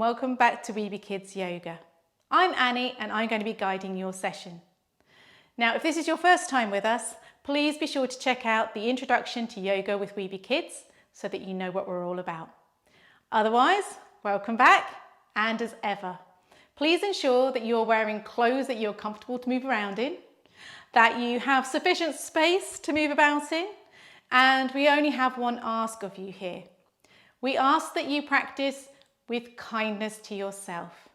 welcome back to Weeby Kids Yoga. I'm Annie and I'm going to be guiding your session. Now, if this is your first time with us, please be sure to check out the Introduction to Yoga with Weeby Kids so that you know what we're all about. Otherwise, welcome back, and as ever, please ensure that you're wearing clothes that you're comfortable to move around in, that you have sufficient space to move about in, and we only have one ask of you here. We ask that you practice with kindness to yourself.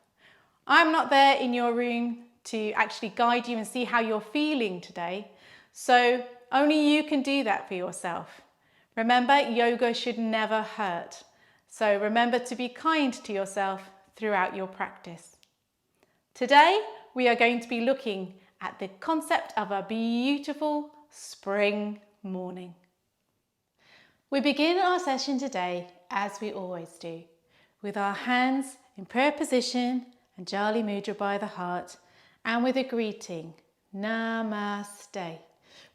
I'm not there in your room to actually guide you and see how you're feeling today, so only you can do that for yourself. Remember, yoga should never hurt, so remember to be kind to yourself throughout your practice. Today, we are going to be looking at the concept of a beautiful spring morning. We begin our session today, as we always do, with our hands in prayer position and Jali Mudra by the heart, and with a greeting, Namaste,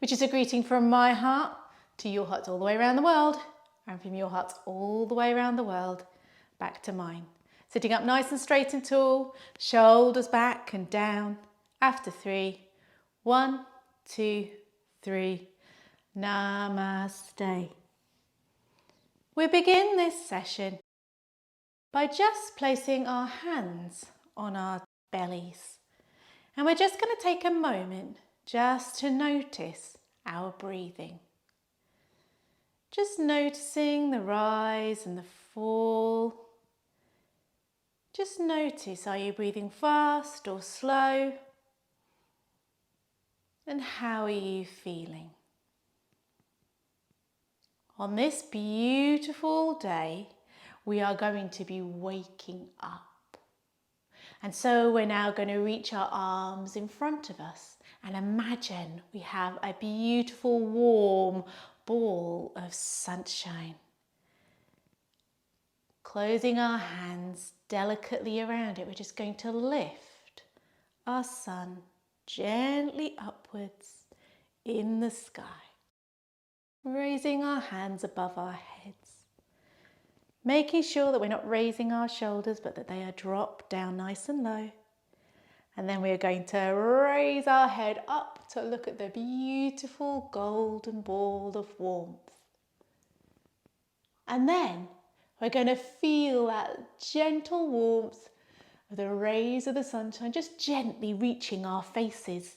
which is a greeting from my heart to your hearts all the way around the world, and from your hearts all the way around the world back to mine. Sitting up nice and straight and tall, shoulders back and down. After 3, 1, 2, 3, Namaste. We begin this session by just placing our hands on our bellies. And we're just going to take a moment just to notice our breathing. Just noticing the rise and the fall. Just notice, are you breathing fast or slow? And how are you feeling? On this beautiful day, we are going to be waking up. And so we're now going to reach our arms in front of us and imagine we have a beautiful warm ball of sunshine. Closing our hands delicately around it, we're just going to lift our sun gently upwards in the sky. Raising our hands above our heads, making sure that we're not raising our shoulders but that they are dropped down nice and low. And then we're going to raise our head up to look at the beautiful golden ball of warmth. And then we're going to feel that gentle warmth of the rays of the sunshine just gently reaching our faces.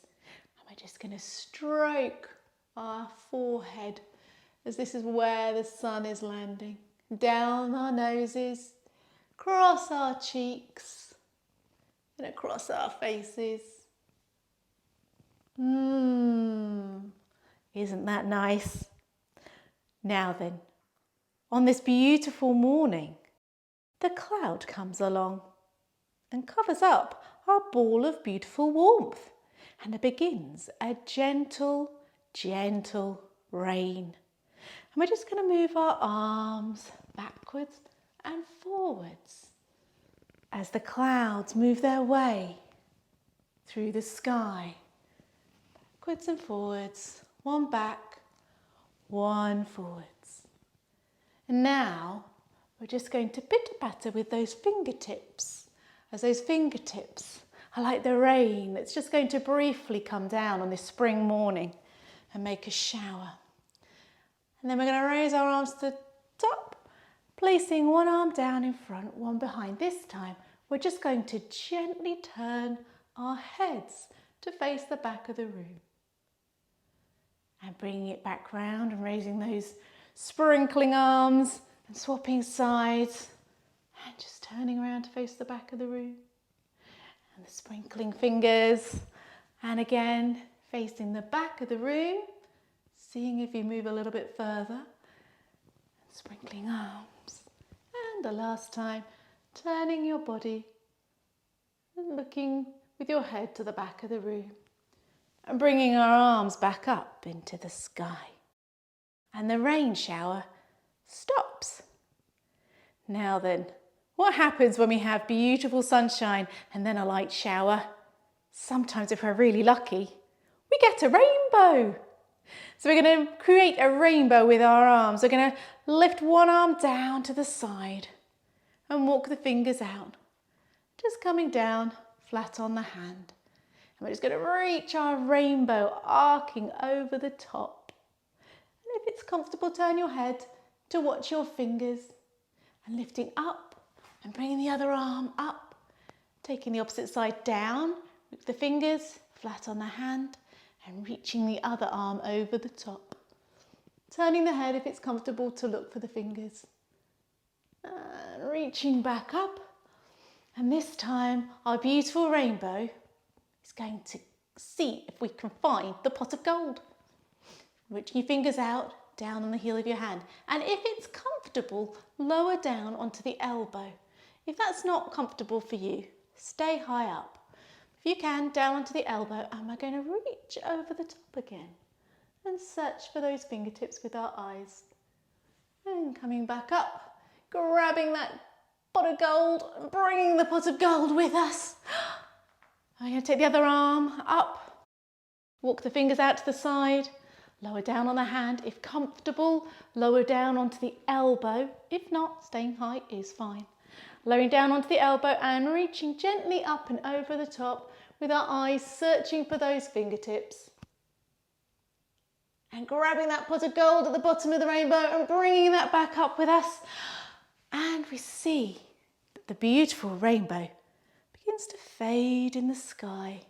And we're just going to stroke our forehead, as this is where the sun is landing. Down our noses, across our cheeks, and across our faces. Isn't that nice? Now then, on this beautiful morning, the cloud comes along and covers up our ball of beautiful warmth, and it begins a gentle, gentle rain. And we're just going to move our arms backwards and forwards as the clouds move their way through the sky. Backwards and forwards, one back, one forwards. And now we're just going to pitter-patter with those fingertips, as those fingertips are like the rain that's just going to briefly come down on this spring morning and make a shower. And then we're going to raise our arms to the top, placing one arm down in front, one behind. This time, we're just going to gently turn our heads to face the back of the room. And bringing it back round and raising those sprinkling arms and swapping sides. And just turning around to face the back of the room. And the sprinkling fingers. And again, facing the back of the room. Seeing if you move a little bit further, sprinkling arms, and the last time, turning your body and looking with your head to the back of the room, and bringing our arms back up into the sky. And the rain shower stops. Now then, what happens when we have beautiful sunshine and then a light shower? Sometimes, if we're really lucky, we get a rainbow. So we're going to create a rainbow with our arms. We're going to lift one arm down to the side and walk the fingers out just coming down flat on the hand. And we're just going to reach our rainbow, arcing over the top. And if it's comfortable, turn your head to watch your fingers and lifting up and bringing the other arm up, taking the opposite side down with the fingers flat on the hand and reaching the other arm over the top. Turning the head if it's comfortable to look for the fingers. And reaching back up. And this time our beautiful rainbow is going to see if we can find the pot of gold. Reaching your fingers out, down on the heel of your hand. And if it's comfortable, lower down onto the elbow. If that's not comfortable for you, stay high up. If you can, down onto the elbow, and we're going to reach over the top again and search for those fingertips with our eyes. And coming back up, grabbing that pot of gold and bringing the pot of gold with us. I'm going to take the other arm up, walk the fingers out to the side, lower down on the hand. If comfortable, lower down onto the elbow. If not, staying high is fine. Lowering down onto the elbow and reaching gently up and over the top with our eyes searching for those fingertips. And grabbing that pot of gold at the bottom of the rainbow and bringing that back up with us. And we see that the beautiful rainbow begins to fade in the sky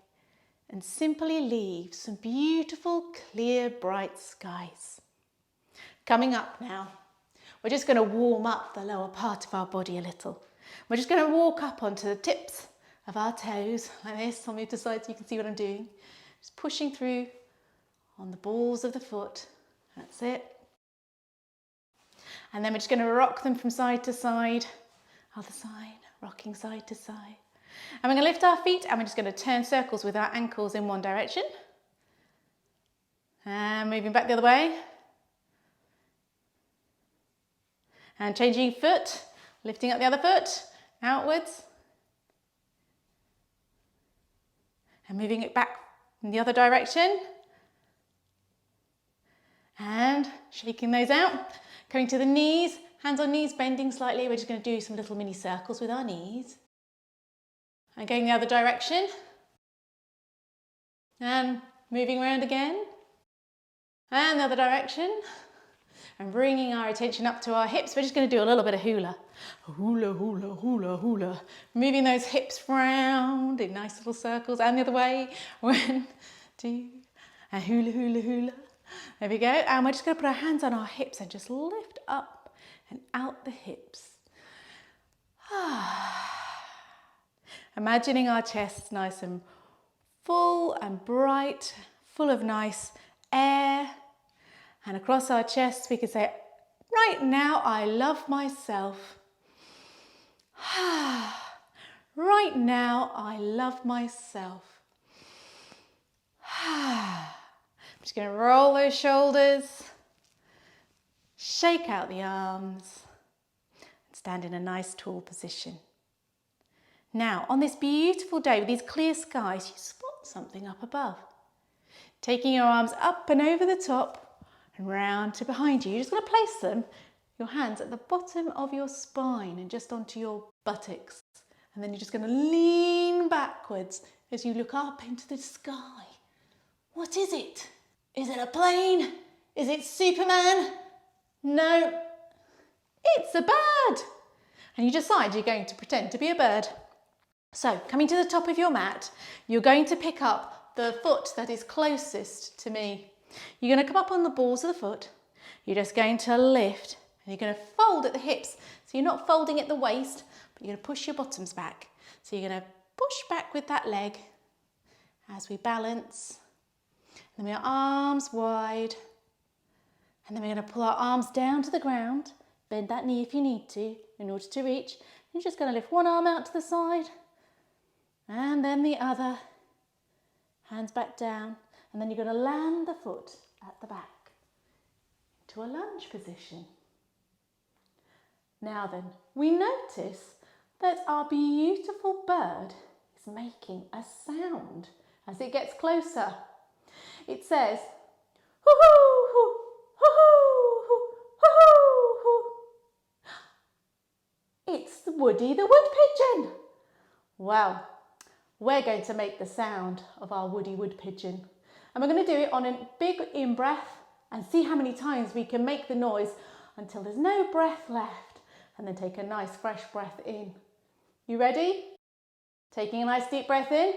and simply leave some beautiful, clear, bright skies. Coming up now, we're just going to warm up the lower part of our body a little. We're just going to walk up onto the tips of our toes like this. I'll move to the side so you can see what I'm doing. Just pushing through on the balls of the foot. That's it. And then we're just going to rock them from side to side. Other side, rocking side to side. And we're going to lift our feet and we're just going to turn circles with our ankles in one direction. And moving back the other way. And changing foot, lifting up the other foot, outwards. And moving it back in the other direction. And shaking those out. Coming to the knees, hands on knees, bending slightly. We're just going to do some little mini circles with our knees. And going the other direction. And moving around again. And the other direction. And bringing our attention up to our hips. We're just going to do a little bit of hula. Hula, hula, hula, hula. Moving those hips round in nice little circles. And the other way. 1, 2, and hula, hula, hula. There we go. And we're just going to put our hands on our hips and just lift up and out the hips. Imagining our chests nice and full and bright, full of nice air. And across our chests we could say, right now I love myself. Right now I love myself. I'm just going to roll those shoulders, shake out the arms, and stand in a nice tall position. Now, on this beautiful day with these clear skies, you spot something up above. Taking your arms up and over the top and round to behind you, you're just going to place them, your hands at the bottom of your spine and just onto your buttocks. And then you're just going to lean backwards as you look up into the sky. What is it? Is it a plane? Is it Superman? No, it's a bird. And you decide you're going to pretend to be a bird. So, coming to the top of your mat, you're going to pick up the foot that is closest to me. You're going to come up on the balls of the foot. You're just going to lift and you're going to fold at the hips. So you're not folding at the waist, but you're going to push your bottoms back. So you're going to push back with that leg as we balance. And then our arms wide. And then we're going to pull our arms down to the ground. Bend that knee if you need to in order to reach. You're just going to lift one arm out to the side. And then the other. Hands back down. And then you're going to land the foot at the back into a lunge position. Now then, we notice that our beautiful bird is making a sound as it gets closer. It says, hoo-hoo, hoo-hoo, hoo-hoo. It's Woody the wood pigeon. Well, we're going to make the sound of our woody wood pigeon. And we're going to do it on a big in-breath and see how many times we can make the noise until there's no breath left. And then take a nice fresh breath in. You ready? Taking a nice deep breath in.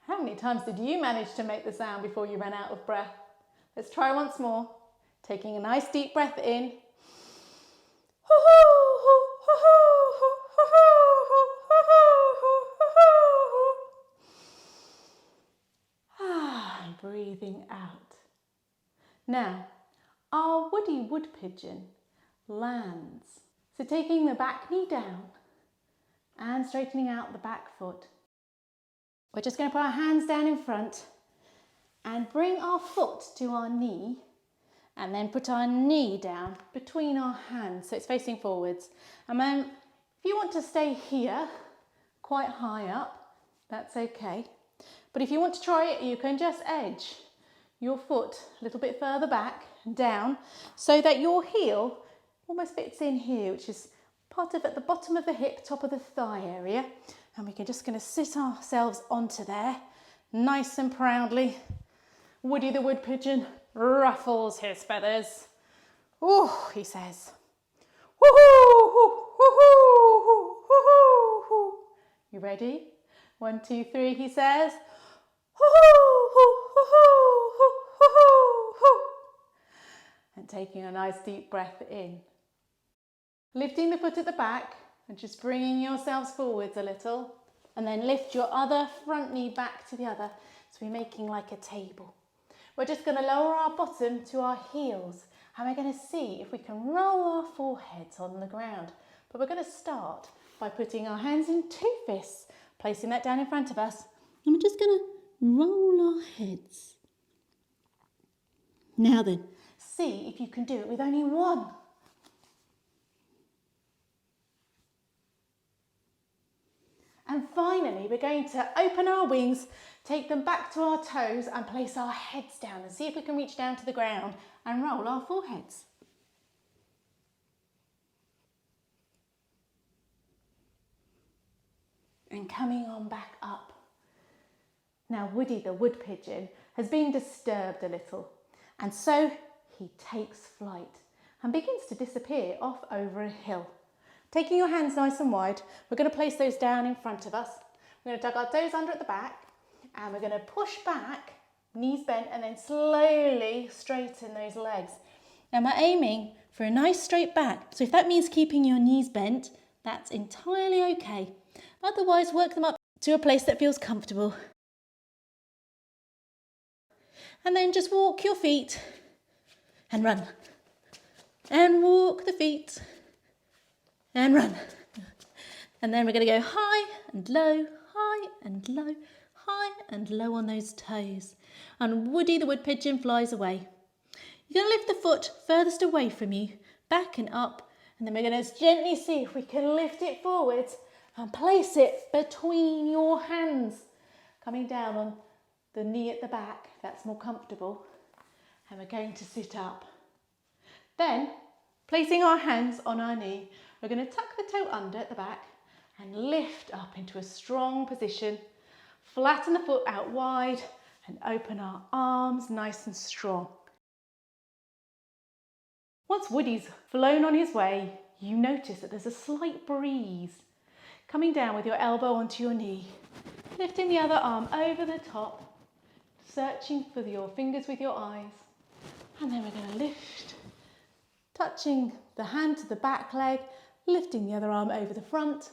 How many times did you manage to make the sound before you ran out of breath? Let's try once more. Taking a nice deep breath in. And breathing out. Now, our woody wood pigeon lands. So taking the back knee down and straightening out the back foot. We're just going to put our hands down in front and bring our foot to our knee and then put our knee down between our hands so it's facing forwards. And then if you want to stay here, quite high up, that's okay. But if you want to try it, you can just edge your foot a little bit further back and down so that your heel almost fits in here, which is part of at the bottom of the hip, top of the thigh area. And we're just going to sit ourselves onto there, nice and proudly. Woody the wood pigeon ruffles his feathers. Oh, he says. Woohoo! Woohoo! Woohoo! You ready? 1, 2, 3, he says. And taking a nice deep breath in. Lifting the foot at the back and just bringing yourselves forwards a little. And then lift your other front knee back to the other. So we're making like a table. We're just going to lower our bottom to our heels. And we're going to see if we can roll our foreheads on the ground. But we're going to start by putting our hands in 2 fists, placing that down in front of us. And we're just going to roll our heads. Now then, see if you can do it with only one. And finally, we're going to open our wings, take them back to our toes and place our heads down and see if we can reach down to the ground and roll our foreheads. And coming on back up. Now, Woody the wood pigeon has been disturbed a little, and so he takes flight and begins to disappear off over a hill. Taking your hands nice and wide, we're going to place those down in front of us. We're going to tuck our toes under at the back, and we're going to push back, knees bent, and then slowly straighten those legs. Now we're aiming for a nice straight back, so if that means keeping your knees bent, that's entirely okay. Otherwise, work them up to a place that feels comfortable. And then just walk your feet and run. And walk the feet and run. And then we're going to go high and low, high and low, high and low on those toes. And Woody the wood pigeon flies away. You're going to lift the foot furthest away from you, back and up. And then we're going to gently see if we can lift it forwards and place it between your hands. Coming down on the knee at the back, that's more comfortable. And we're going to sit up. Then, placing our hands on our knee, we're going to tuck the toe under at the back and lift up into a strong position. Flatten the foot out wide and open our arms nice and strong. Once Woody's flown on his way, you notice that there's a slight breeze. Coming down with your elbow onto your knee, lifting the other arm over the top, searching for your fingers with your eyes. And then we're going to lift, touching the hand to the back leg, lifting the other arm over the front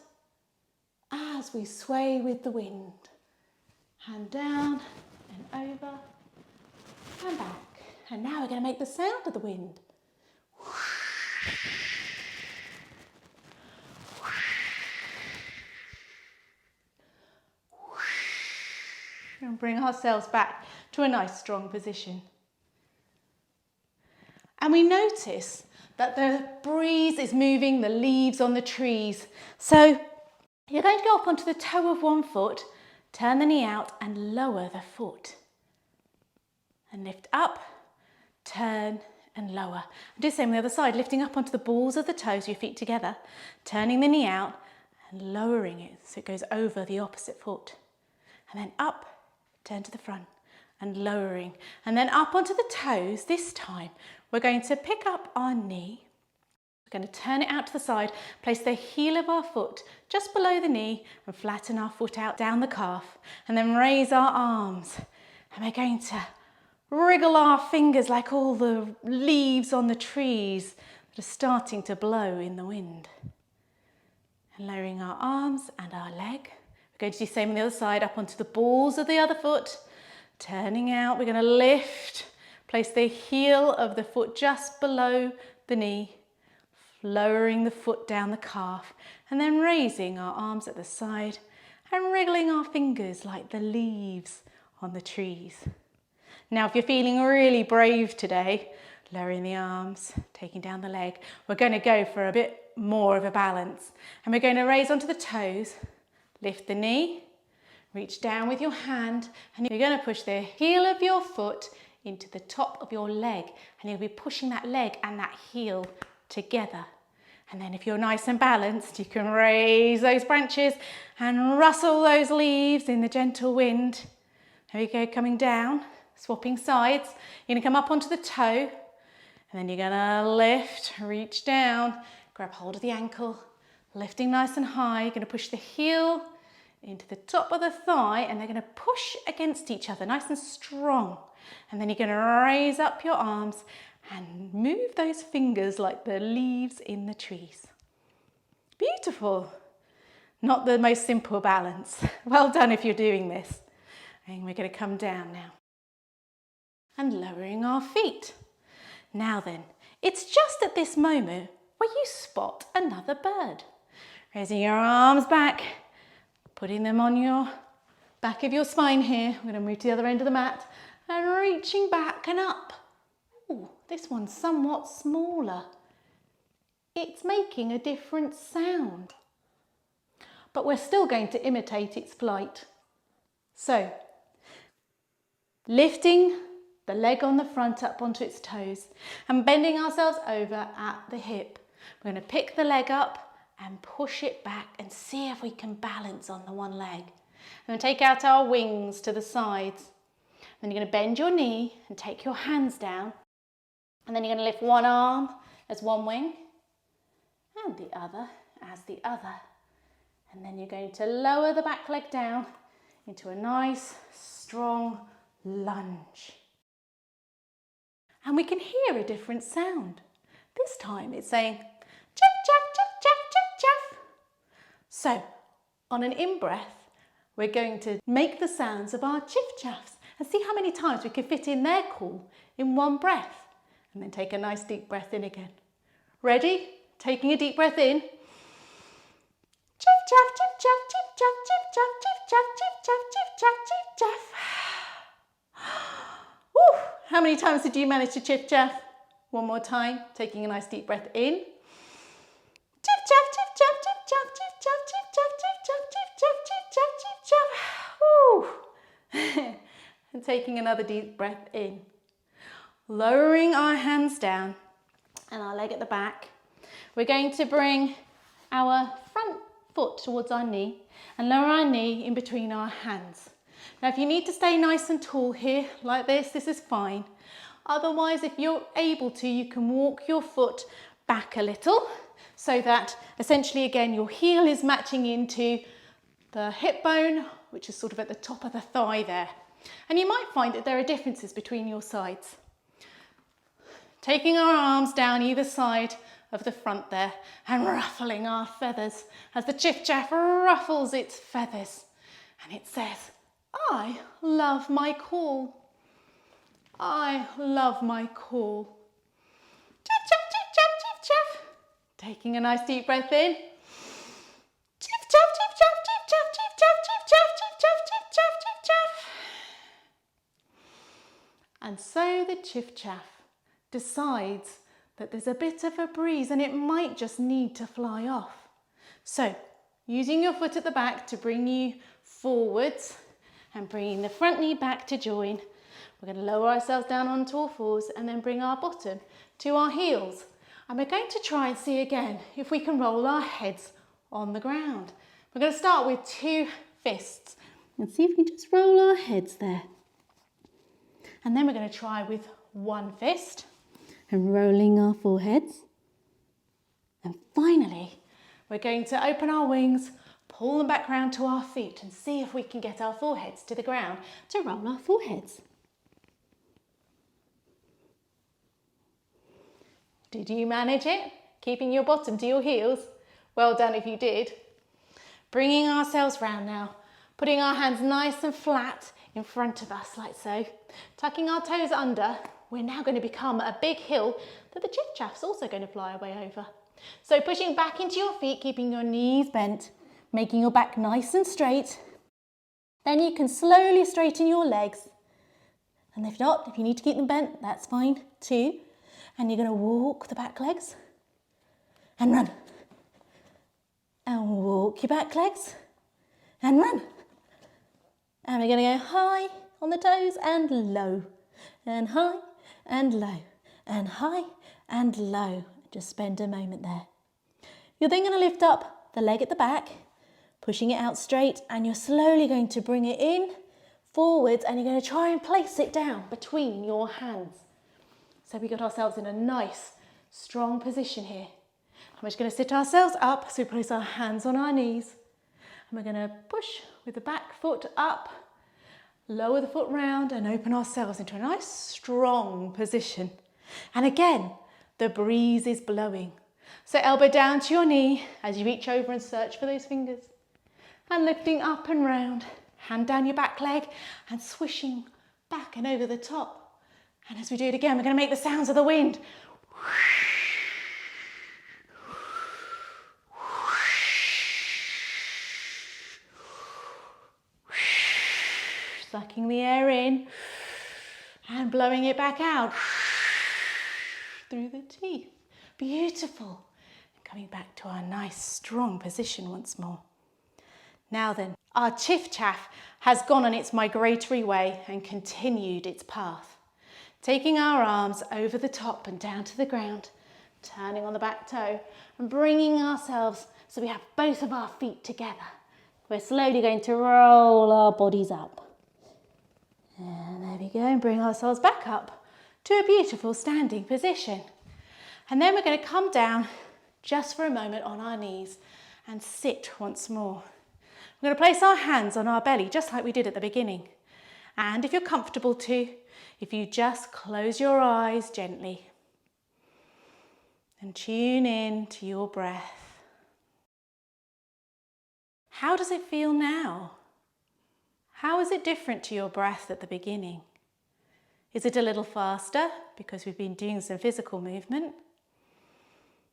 as we sway with the wind. Hand down and over and back. And now we're going to make the sound of the wind. And bring ourselves back to a nice strong position. And we notice that the breeze is moving the leaves on the trees. So you're going to go up onto the toe of one foot, turn the knee out and lower the foot. And lift up, turn and lower. And do the same on the other side, lifting up onto the balls of the toes, your feet together, turning the knee out and lowering it so it goes over the opposite foot. And then up, turn to the front and lowering. And then up onto the toes. This time we're going to pick up our knee. We're going to turn it out to the side, place the heel of our foot just below the knee and flatten our foot out down the calf. And then raise our arms. And we're going to wriggle our fingers like all the leaves on the trees that are starting to blow in the wind. And lowering our arms and our leg. We're going to do the same on the other side, up onto the balls of the other foot. Turning out, we're going to lift, place the heel of the foot just below the knee, lowering the foot down the calf, and then raising our arms at the side and wriggling our fingers like the leaves on the trees. Now, if you're feeling really brave today, lowering the arms, taking down the leg, we're going to go for a bit more of a balance. And we're going to raise onto the toes, lift the knee, reach down with your hand, and you're going to push the heel of your foot into the top of your leg. And you'll be pushing that leg and that heel together. And then if you're nice and balanced, you can raise those branches and rustle those leaves in the gentle wind. There we go, coming down. Swapping sides, you're going to come up onto the toe and then you're going to lift, reach down, grab hold of the ankle, lifting nice and high. You're going to push the heel into the top of the thigh and they're going to push against each other nice and strong. And then you're going to raise up your arms and move those fingers like the leaves in the trees. Beautiful. Not the most simple balance. Well done if you're doing this. And we're going to come down now. And lowering our feet. Now then, it's just at this moment where you spot another bird. Raising your arms back, putting them on your back of your spine here. We're going to move to the other end of the mat and reaching back and up. Ooh, this one's somewhat smaller. It's making a different sound. But we're still going to imitate its flight. So, lifting the leg on the front up onto its toes and bending ourselves over at the hip. We're going to pick the leg up and push it back and see if we can balance on the one leg. And then take out our wings to the sides. Then you're going to bend your knee and take your hands down. And then you're going to lift one arm as one wing and the other as the other. And then you're going to lower the back leg down into a nice, strong lunge. And we can hear a different sound. This time it's saying chiff, chaff, chiff, chaff, chiff, chaff. So on an in-breath, we're going to make the sounds of our chiff chaffs and see how many times we can fit in their call in one breath. And then take a nice deep breath in again. Ready? Taking a deep breath in. Chiff, chaff, chiff, chaff, chiff, chaff, chiff, chaff, chiff, chaff, chiff, chaff, chiff, chaff, chiff, chaff. Woo! How many times did you manage to chiff chaff? One more time, taking a nice deep breath in. Chiff chaff, chiff chaff, chiff chaff, chiff chaff, chiff chaff, chiff chaff, chiff chaff, chiff chaff, chiff chaff. Woo! And taking another deep breath in. Lowering our hands down and our leg at the back. We're going to bring our front foot towards our knee and lower our knee in between our hands. Now, if you need to stay nice and tall here, like this is fine. Otherwise, if you're able to, you can walk your foot back a little so that essentially, again, your heel is matching into the hip bone, which is sort of at the top of the thigh there. And you might find that there are differences between your sides. Taking our arms down either side of the front there and ruffling our feathers as the chiff chaff ruffles its feathers. And it says, I love my call. I love my call. Chiff chaff, chiff chaff, chiff chaff. Taking a nice deep breath in. Chiff chaff, chiff chaff, chiff chaff, chiff chaff, chiff chaff, chiff chaff, chiff chaff, chiff chaff. And so the chiff chaff decides that there's a bit of a breeze and it might just need to fly off. So, using your foot at the back to bring you forwards and bringing the front knee back to join, We're going to lower ourselves down onto all fours and then bring our bottom to our heels. And we're going to try and see again if we can roll our heads on the ground. We're going to start with 2 fists and see if we can just roll our heads there. And then we're going to try with 1 fist and rolling our foreheads. And finally, we're going to open our wings, pull them back round to our feet and see if we can get our foreheads to the ground to roll our foreheads. Did you manage it? Keeping your bottom to your heels? Well done if you did. Bringing ourselves round now, putting our hands nice and flat in front of us like so. Tucking our toes under, we're now going to become a big hill that the chiff chaff's also going to fly away over. So pushing back into your feet, keeping your knees bent, making your back nice and straight. Then you can slowly straighten your legs. And if not, if you need to keep them bent, that's fine too. And you're going to walk the back legs and run. And walk your back legs and run. And we're going to go high on the toes and low. And high and low. And high and low. Just spend a moment there. You're then going to lift up the leg at the back, pushing it out straight, and you're slowly going to bring it in, forwards, and you're going to try and place it down between your hands. So we got ourselves in a nice, strong position here. And we're just going to sit ourselves up, so we place our hands on our knees. And we're going to push with the back foot up, lower the foot round, and open ourselves into a nice, strong position. And again, the breeze is blowing. So elbow down to your knee as you reach over and search for those fingers. And lifting up and round, hand down your back leg and swishing back and over the top. And as we do it again, we're going to make the sounds of the wind. Sucking the air in and blowing it back out through the teeth. Beautiful. And coming back to our nice strong position once more. Now then, our chiff chaff has gone on its migratory way and continued its path. Taking our arms over the top and down to the ground, turning on the back toe and bringing ourselves so we have both of our feet together. We're slowly going to roll our bodies up. And there we go, and bring ourselves back up to a beautiful standing position. And then we're going to come down just for a moment on our knees and sit once more. We're going to place our hands on our belly just like we did at the beginning. And if you're comfortable to, if you just close your eyes gently and tune in to your breath. How does it feel now? How is it different to your breath at the beginning? Is it a little faster because we've been doing some physical movement?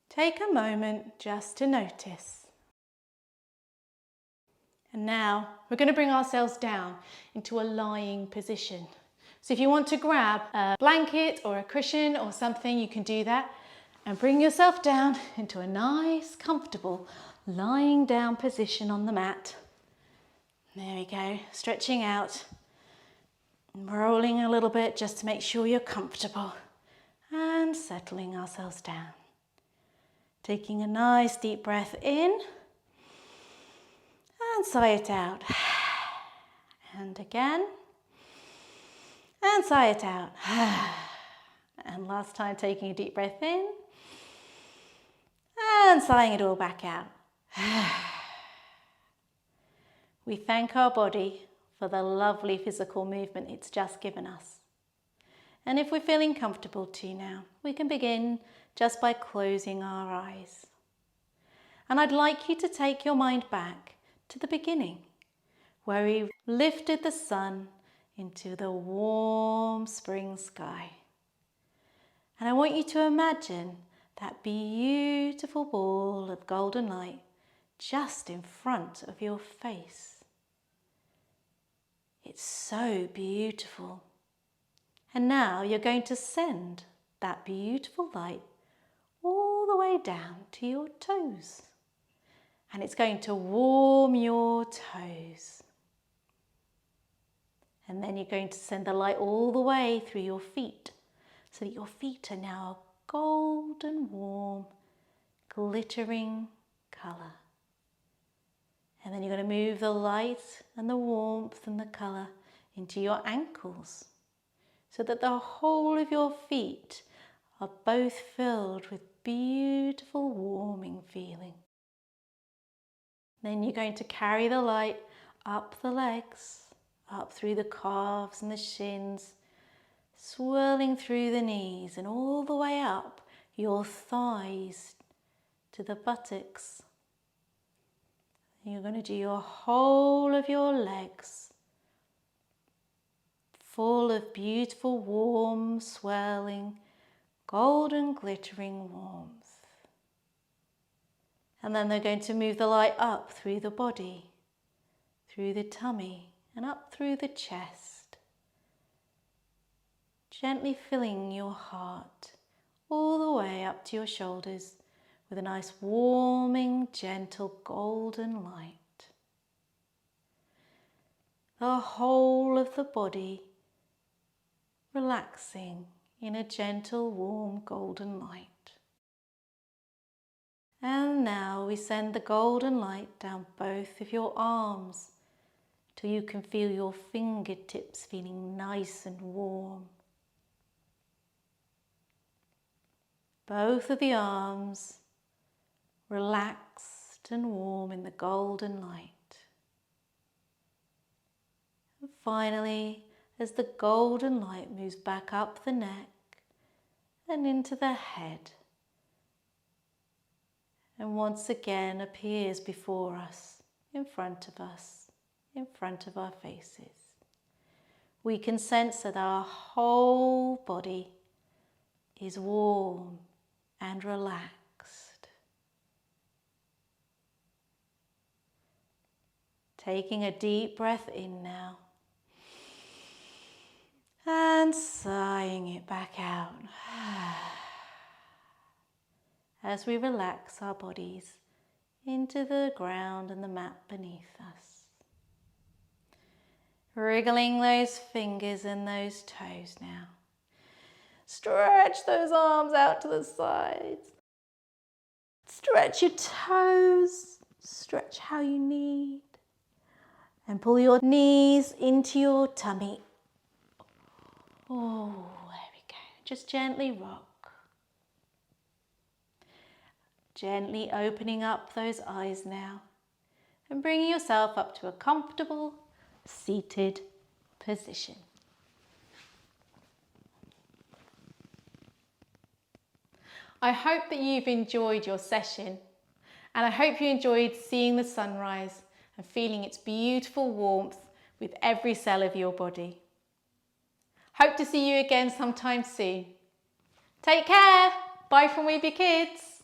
Take a moment just to notice. And now we're going to bring ourselves down into a lying position. So if you want to grab a blanket or a cushion or something, you can do that. And bring yourself down into a nice, comfortable lying down position on the mat. There we go, stretching out, rolling a little bit just to make sure you're comfortable, and settling ourselves down. Taking a nice deep breath in, and sigh it out. And again, and sigh it out. And last time, taking a deep breath in, and sighing it all back out. We thank our body for the lovely physical movement it's just given us. And if we're feeling comfortable too now, we can begin just by closing our eyes. And I'd like you to take your mind back to the beginning, where we lifted the sun into the warm spring sky. And I want you to imagine that beautiful ball of golden light just in front of your face. It's so beautiful. And now you're going to send that beautiful light all the way down to your toes. And it's going to warm your toes. And then you're going to send the light all the way through your feet so that your feet are now a golden warm, glittering colour. And then you're going to move the light and the warmth and the colour into your ankles so that the whole of your feet are both filled with beautiful warming feeling. Then you're going to carry the light up the legs, up through the calves and the shins, swirling through the knees and all the way up your thighs to the buttocks. You're going to do your whole of your legs full of beautiful, warm, swirling, golden, glittering warmth. And then they're going to move the light up through the body, through the tummy, and up through the chest, gently filling your heart all the way up to your shoulders with a nice warming, gentle golden light. The whole of the body relaxing in a gentle, warm, golden light. And now we send the golden light down both of your arms till you can feel your fingertips feeling nice and warm. Both of the arms relaxed and warm in the golden light. And finally, as the golden light moves back up the neck and into the head, and once again appears before us, in front of us, in front of our faces, we can sense that our whole body is warm and relaxed. Taking a deep breath in now and sighing it back out as we relax our bodies into the ground and the mat beneath us. Wriggling those fingers and those toes now. Stretch those arms out to the sides. Stretch your toes. Stretch how you need. And pull your knees into your tummy. Oh, there we go. Just gently rock. Gently opening up those eyes now and bringing yourself up to a comfortable seated position. I hope that you've enjoyed your session, and I hope you enjoyed seeing the sunrise and feeling its beautiful warmth with every cell of your body. Hope to see you again sometime soon. Take care. Bye from Weave Your Kids.